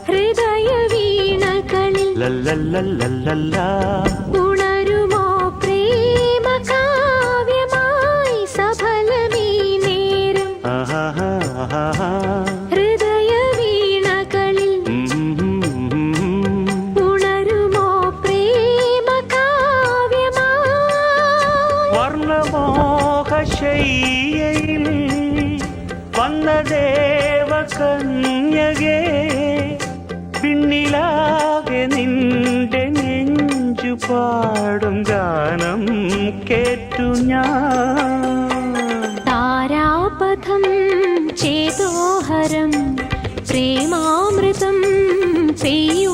ഹൃദയ വീണകളിൽ ഉണരുമോ പ്രേമ കാവ്യമായി സഫലമീ നേരം. ഹൃദയ വീണകളിൽ ഉണരുമോ പ്രേമ കാവ്യമായി. വർണ്ണമോഹശയ്യയിൽ വന്ന ദേവകന്യകേ, പിന്നിലാകെ നിന്റെ നെഞ്ചു പാടും ഗാനം കേട്ടു ഞാൻ. താരാപഥം ചേതോഹരം പ്രേമാമൃതം പെയ്യും